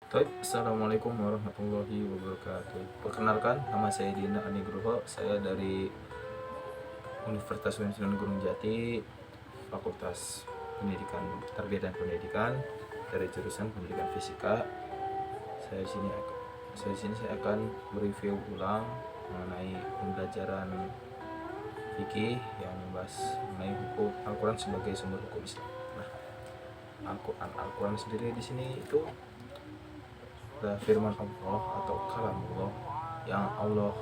Assalamualaikum warahmatullahi wabarakatuh. Perkenalkan, nama saya Dina Anigroho. Saya dari Universitas Sunan Gunung Jati, Fakultas Pendidikan Tarbiyah dan Pendidikan, dari jurusan Pendidikan Fisika. Saya di sini saya akan mereview ulang mengenai pembelajaran fikih yang membahas mengenai hukum Al-Quran sebagai sumber hukum Islam. Nah, Al-Quran sendiri di sini itu firman Allah atau kalamullah yang Allah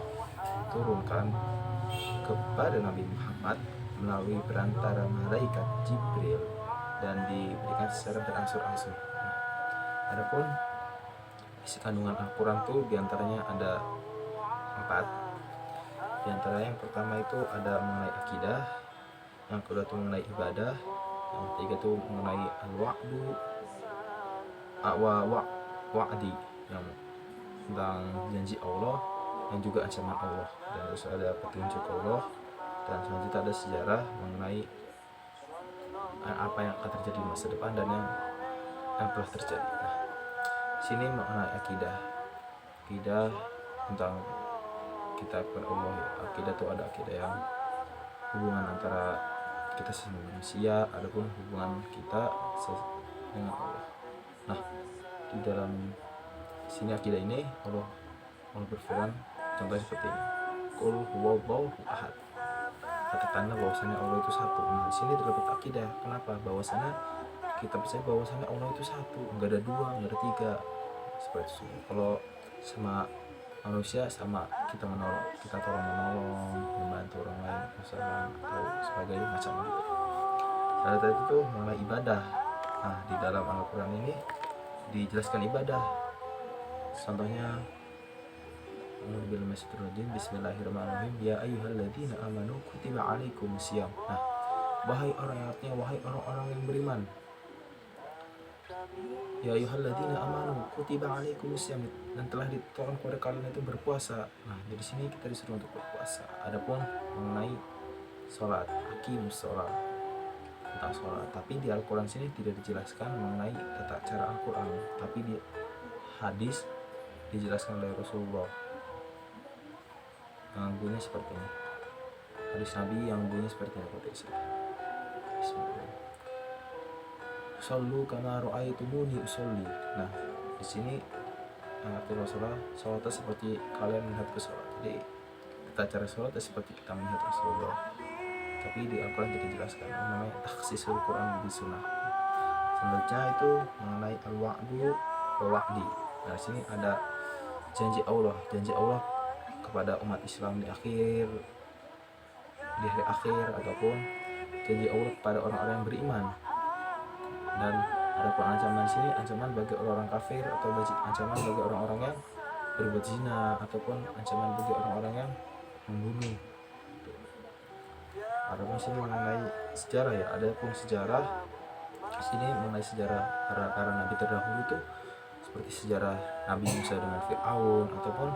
turunkan kepada Nabi Muhammad melalui perantara malaikat Jibril dan diberikan secara berangsur-angsur. Adapun isi kandungan Al-Quran itu diantaranya ada 4. Diantara yang pertama itu ada mengenai akidah, yang kedua itu mengenai ibadah, yang ketiga itu mengenai al-wa'du, wa'di yang tentang janji Allah dan juga ancaman Allah, dan terus ada petunjuk Allah, dan selanjutnya ada sejarah mengenai apa yang akan terjadi di masa depan dan yang telah terjadi. Nah, sini mengenai akidah tentang kita kepada Allah. Akidah itu ada akidah yang hubungan antara kita sesama manusia, adapun hubungan kita dengan Allah. Nah, di dalam sini akidah ini Allah berfirman contohnya seperti ini, Qul huwallahu ahad, katakanlah bahwasanya Allah itu satu. Nah, di sini terdapat akidah. Kenapa? Bahwasanya kita percaya bahwasanya Allah itu satu, enggak ada dua, enggak ada tiga. Seperti itu. Kalau sama manusia sama kita tolong menolong, membantu orang lain, misalnya atau sebagainya macam itu. Salah satu itu mengenai ibadah. Nah, di dalam Al-Quran ini dijelaskan ibadah. Contohnya, Bismillahirrahmanirrahim. Ya ayyuhalladzina amanu kutiba alaikumusiyam. Nah, wahai orang-orang yang beriman. Ya ayyuhalladzina amanu kutiba alaikumusiyam, dan telah ditetapkan kepada kalian itu berpuasa. Nah, dari sini kita disuruh untuk berpuasa. Adapun mengenai sholat, aqimus sholat, tentang sholat. Tapi di Al-Quran sini tidak dijelaskan mengenai tata cara Al-Quran, tapi di hadis dijelaskan oleh Rasulullah yang bunyinya seperti ini. Hadis Nabi yang bunyinya seperti ini. Bismillah. Sallu kama ra'aitumuni usolli. Nah, di sini arti Rasulullah, sholatnya seperti kalian melihat ke sholat. Jadi tata cara sholatnya seperti kita melihat Rasulullah. Tapi di Al-Quran tidak dijelaskan namanya takhsisul Quran di sunnah. Selanjutnya itu mengenai al-wa'du wa wa'di. Nah, sini ada janji Allah kepada umat Islam di hari akhir, ataupun janji Allah kepada orang-orang yang beriman. Dan ada pun ancaman sini, ancaman bagi orang-orang kafir, atau ancaman bagi orang-orang yang berbuat zina, ataupun ancaman bagi orang-orang yang membunuh. Ada pun sini mengenai sejarah ya, ada pun sejarah sini mengenai sejarah para nabi terdahulu itu seperti sejarah Nabi Musa dengan Fir'aun, ataupun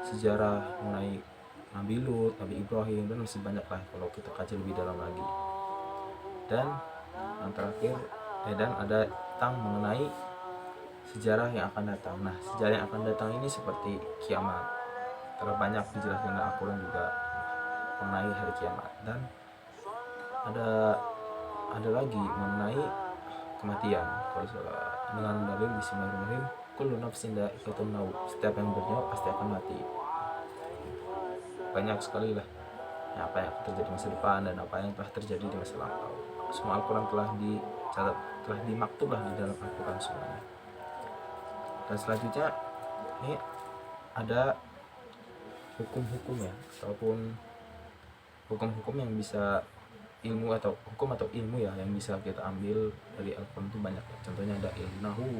sejarah mengenai Nabi Lut, Nabi Ibrahim, dan masih banyak lah kalau kita kaji lebih dalam lagi. Dan yang terakhir dan ada tentang mengenai sejarah yang akan datang. Nah, sejarah yang akan datang ini seperti kiamat, terlalu banyak dijelaskan dalam Al-Quran juga mengenai hari kiamat. Dan ada lagi mengenai kematian. Kalau dengan dalil Bismillahirrahmanirrahim, kullu nafsin dha'iqatul maut, setiap yang bernyawa pasti akan mati. Banyak sekali lah apa yang akan terjadi masa depan dan apa yang telah terjadi di masa lampau. Semua Al-Quran telah dicatat, telah dimaktub lah di dalam Al-Quran semuanya. Dan selanjutnya ini ada hukum-hukum ya, ataupun hukum-hukum yang bisa ilmu atau ilmu ya yang bisa kita ambil dari Al-Quran itu banyak. Contohnya ada ilmu nahu,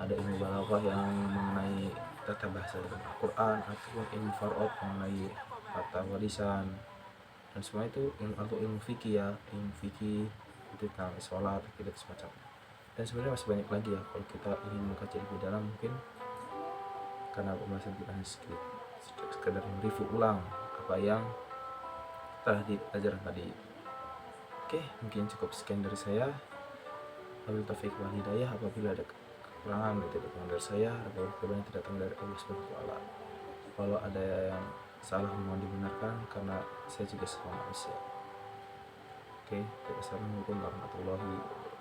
ada ilmu balaghah yang mengenai tata bahasa dalam Al-Quran, ataupun ilmu far'ad mengenai kata warisan, dan semua itu ilmu fikih ya, ilmu fikih itu tentang sholat, akidah semacamnya. Dan sebenarnya masih banyak lagi ya kalau kita ingin mengkaji lebih dalam, mungkin karena pembahasan kita hanya sekedar mereview ulang apa yang telah dipelajari tadi. Oke, mungkin cukup sekian dari saya. Wabillahi taufiq wal hidayah. Apabila ada kekurangan itu tidak datang dari saya, kebenaran tidak datang dari Allah Subhanahu wa taala. Kalau ada yang salah mohon dibenarkan karena saya juga seorang manusia. Oke, assalamualaikum warahmatullahi wabarakatuh.